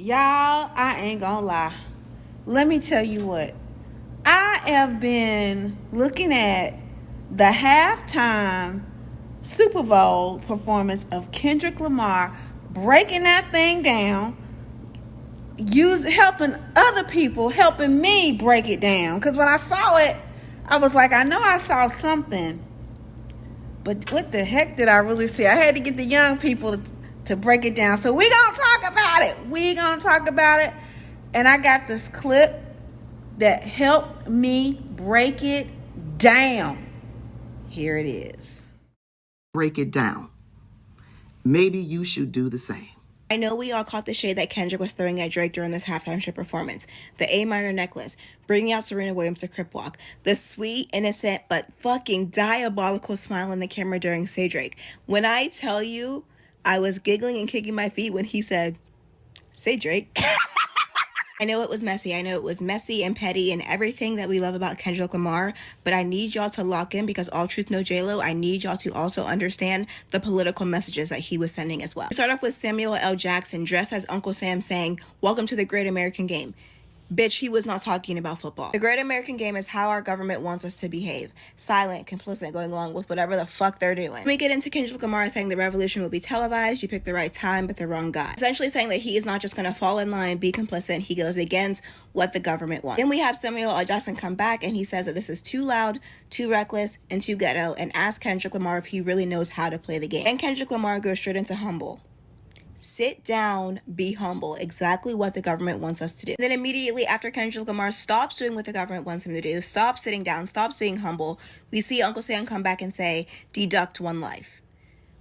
Y'all, I ain't gonna lie. Let me tell you what. I have been looking at the halftime Super Bowl performance of Kendrick Lamar, breaking that thing down, helping other people, helping me break it down. Because when I saw it, I was like, I know I saw something, but what the heck did I really see? I had to get the young people to break it down. So we gonna talk about it. We gonna talk about it. And I got this clip that helped me break it down. Here it is. Break it down. Maybe you should do the same. I know we all caught the shade that Kendrick was throwing at Drake during this halftime show performance. The A minor necklace, bringing out Serena Williams to Crip Walk, the sweet, innocent, but fucking diabolical smile in the camera during Say Drake. When I tell you, I was giggling and kicking my feet when he said, Say Drake. I know it was messy. I know it was messy and petty and everything that we love about Kendrick Lamar, but I need y'all to lock in because all truth, no J-Lo. I need y'all to also understand the political messages that he was sending as well. We start off with Samuel L. Jackson dressed as Uncle Sam saying, "Welcome to the Great American Game." Bitch, he was not talking about football. The Great American Game is how our government wants us to behave. Silent, complicit, going along with whatever the fuck they're doing. When we get into Kendrick Lamar saying the revolution will be televised, you picked the right time, but the wrong guy. Essentially saying that he is not just gonna fall in line, be complicit, he goes against what the government wants. Then we have Samuel L. Jackson come back and he says that this is too loud, too reckless, and too ghetto, and asks Kendrick Lamar if he really knows how to play the game. Then Kendrick Lamar goes straight into humble. Sit down, be humble, exactly what the government wants us to do. And then immediately after Kendrick Lamar stops doing what the government wants him to do, stops sitting down, stops being humble, we see Uncle Sam come back and say, deduct one life.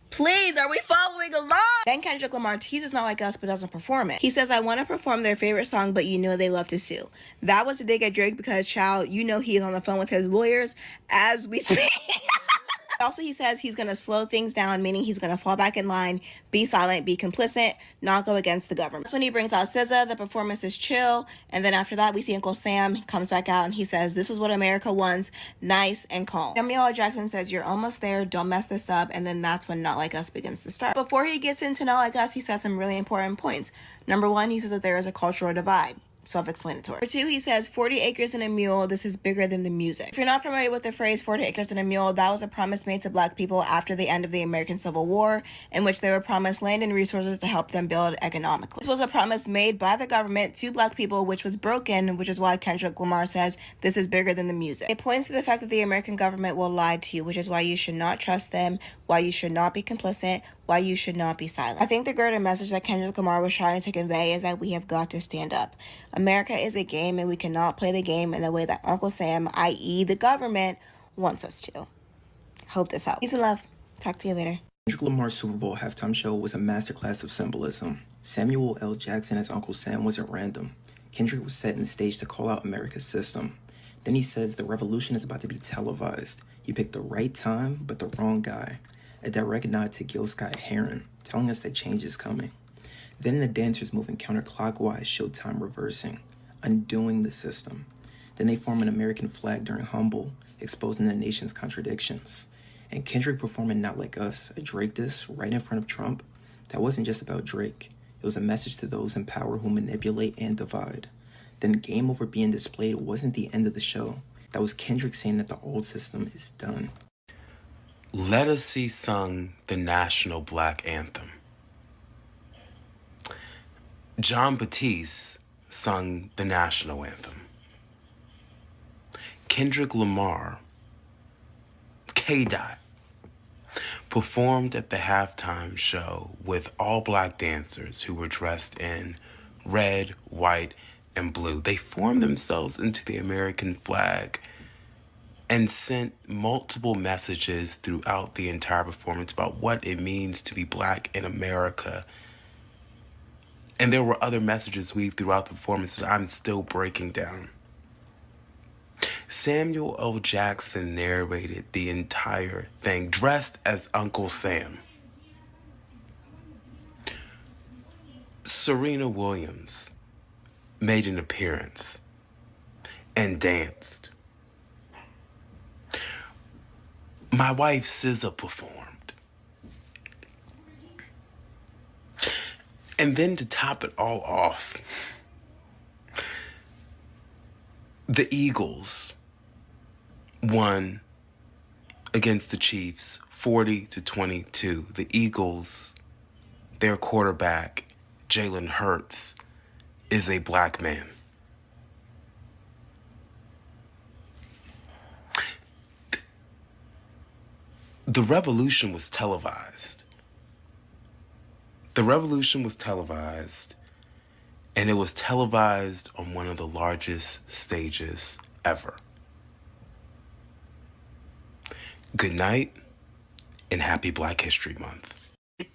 Please, are we following along? Then Kendrick Lamar teases Not Like Us but doesn't perform it. He says, I want to perform their favorite song, but you know they love to sue. That was a dig at Drake because, child, you know he is on the phone with his lawyers as we speak. Also, he says he's going to slow things down, meaning he's going to fall back in line, be silent, be complicit, not go against the government. That's when he brings out SZA, the performance is chill, and then after that, we see Uncle Sam comes back out and he says, this is what America wants, nice and calm. Samuel L. Jackson says, you're almost there, don't mess this up, and then that's when Not Like Us begins to start. Before he gets into Not Like Us, he says some really important points. Number one, he says that there is a cultural divide. Self-explanatory. Number two, he says 40 acres and a mule, this is bigger than the music. If you're not familiar with the phrase 40 acres and a mule, that was a promise made to black people after the end of the American Civil War, in which they were promised land and resources to help them build economically. This was a promise made by the government to black people, which was broken, which is why Kendrick Lamar says this is bigger than the music. It points to the fact that the American government will lie to you, which is why you should not trust them, why you should not be complicit, why you should not be silent. I think the greater message that Kendrick Lamar was trying to convey is that we have got to stand up. America is a game and we cannot play the game in a way that Uncle Sam, i.e. the government, wants us to. Hope this helps. Peace and love. Talk to you later. Kendrick Lamar's Super Bowl halftime show was a masterclass of symbolism. Samuel L. Jackson as Uncle Sam wasn't random. Kendrick was setting the stage to call out America's system. Then he says the revolution is about to be televised. You picked the right time, but the wrong guy. A direct nod to Gil Scott-Heron, telling us that change is coming. Then the dancers moving counterclockwise showed time reversing, undoing the system. Then they form an American flag during Humble, exposing the nation's contradictions. And Kendrick performing Not Like Us, a Drake diss right in front of Trump, that wasn't just about Drake. It was a message to those in power who manipulate and divide. Then Game Over being displayed wasn't the end of the show. That was Kendrick saying that the old system is done. Let Us See sung the national black anthem. John Batiste sung the national anthem. Kendrick Lamar, K-Dot, performed at the halftime show with all black dancers who were dressed in red, white, and blue. They formed themselves into the American flag and sent multiple messages throughout the entire performance about what it means to be black in America. And there were other messages weaved throughout the performance that I'm still breaking down. Samuel L. Jackson narrated the entire thing, dressed as Uncle Sam. Serena Williams made an appearance and danced. My wife SZA performed. And then to top it all off, the Eagles won against the Chiefs 40-22. The Eagles, their quarterback, Jalen Hurts, is a black man. The revolution was televised. The revolution was televised, and it was televised on one of the largest stages ever. Good night, and happy Black History Month.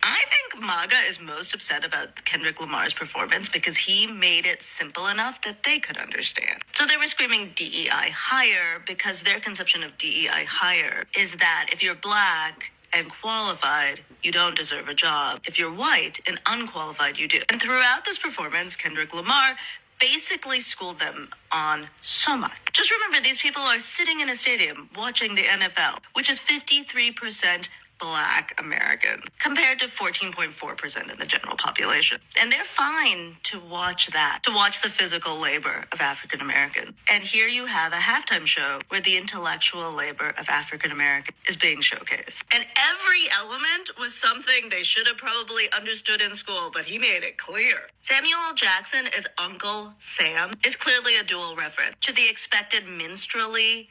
I think MAGA is most upset about Kendrick Lamar's performance because he made it simple enough that they could understand. So they were screaming DEI higher because their conception of DEI higher is that if you're black and qualified, you don't deserve a job. If you're white and unqualified, you do. And throughout this performance, Kendrick Lamar basically schooled them on so much. Just remember, these people are sitting in a stadium watching the NFL, which is 53% Black Americans, compared to 14.4% in the general population. And they're fine to watch that, to watch the physical labor of African Americans. And here you have a halftime show where the intellectual labor of African Americans is being showcased. And every element was something they should have probably understood in school, but he made it clear. Samuel L. Jackson as Uncle Sam is clearly a dual reference to the expected minstrelly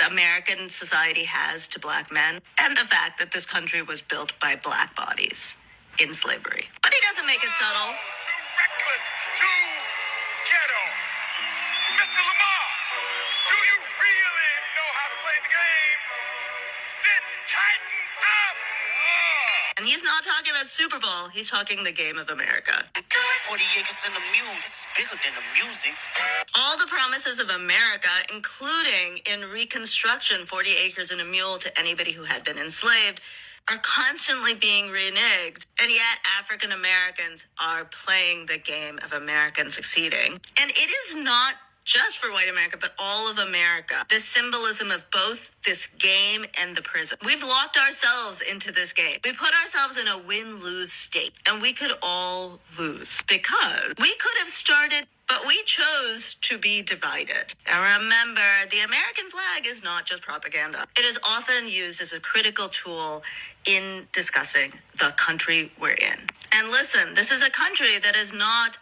American society has to black men, and the fact that this country was built by black bodies in slavery. But he doesn't make it subtle. Too reckless, too ghetto. Mr. Lamar, do you really know how to play the game? Then tighten up. And he's not talking about SuperBowl, he's talking the game of America. 40 acres in the mule, this is bigger than the music. All the promises of America, including in Reconstruction, 40 acres and a mule to anybody who had been enslaved, are constantly being reneged. And yet African Americans are playing the game of American succeeding. And it is not just for white America, but all of America. The symbolism of both this game and the prison. We've locked ourselves into this game. We put ourselves in a win-lose state, and we could all lose because we could have started, but we chose to be divided. And remember, the American flag is not just propaganda. It is often used as a critical tool in discussing the country we're in. And listen, this is a country that is not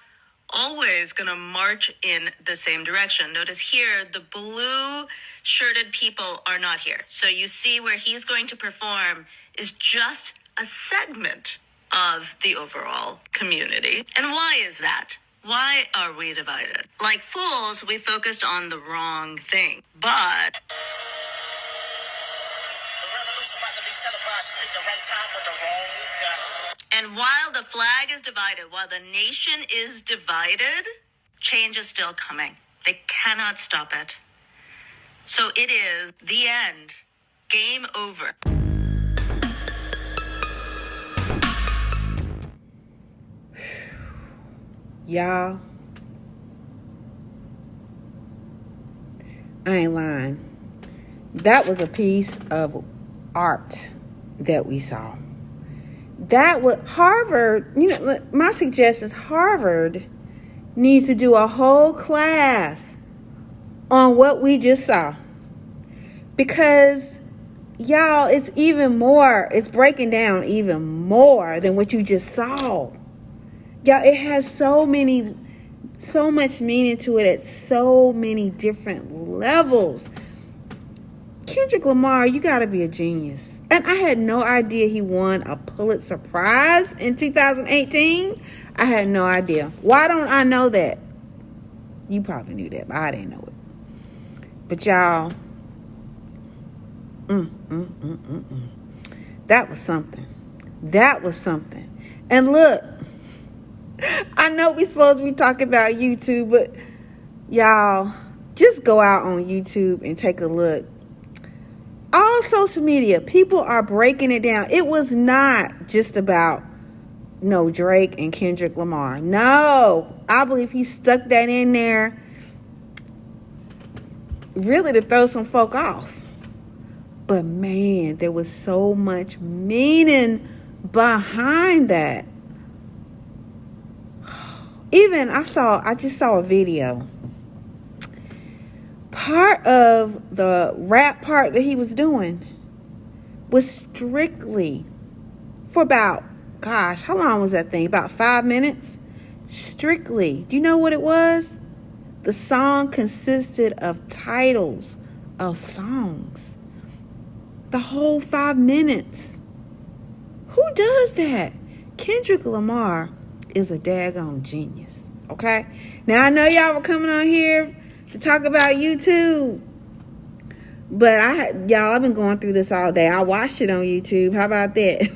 always going to march in the same direction. Notice here, the blue shirted people are not here. So you see where he's going to perform is just a segment of the overall community. And why is that? Why are we divided? Like fools, we focused on the wrong thing. But The revolution about to be televised. You picked the right time with the wrong guy. And while the flag is divided, while the nation is divided, change is still coming. They cannot stop it. So it is the end. Game over. Y'all, I ain't lying. That was a piece of art that we saw. That would Harvard, my suggestion is Harvard needs to do a whole class on what we just saw. Because y'all, it's breaking down even more than what you just saw. Y'all, it has so much meaning to it at so many different levels. Kendrick Lamar, you got to be a genius. And I had no idea he won a Pulitzer Prize in 2018. I had no idea. Why don't I know that? You probably knew that, but I didn't know it. But y'all, that was something. That was something. And look, I know we supposed to be talking about YouTube, but y'all, just go out on YouTube and take a look. All social media, people are breaking it down. It was not just about Drake and Kendrick Lamar. No, I believe he stuck that in there really to throw some folk off. But man, there was so much meaning behind that. even I just saw a video. Part of the rap part that he was doing was strictly for about, gosh, how long was that thing? About 5 minutes? Strictly. Do you know what it was? The song consisted of titles of songs. The whole 5 minutes. Who does that? Kendrick Lamar is a daggone genius. Okay? Now, I know y'all were coming on here to talk about YouTube. But I've been going through this all day. I watched it on YouTube. How about that?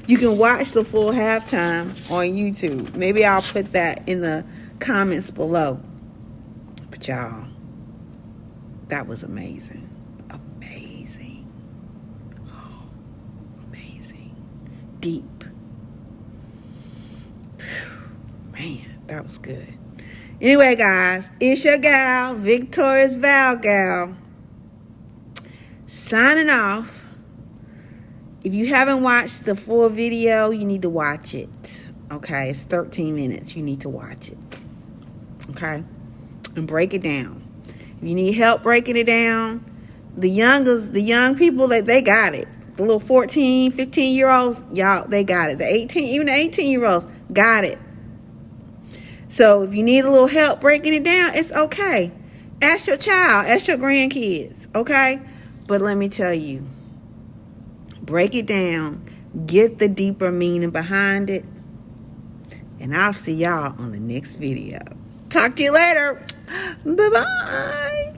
You can watch the full halftime on YouTube. Maybe I'll put that in the comments below. But y'all, that was amazing. Amazing. Oh, amazing. Deep. Man, that was good. Anyway, guys, it's your gal, Victorious Val Gal, signing off. If you haven't watched the full video, you need to watch it. Okay, it's 13 minutes. You need to watch it. Okay, and break it down. If you need help breaking it down, the young people, they got it. The little 14, 15-year-olds, y'all, they got it. Even the 18-year-olds got it. So if you need a little help breaking it down, it's okay. Ask your child, ask your grandkids, okay? But let me tell you, break it down, get the deeper meaning behind it, and I'll see y'all on the next video. Talk to you later. Bye-bye.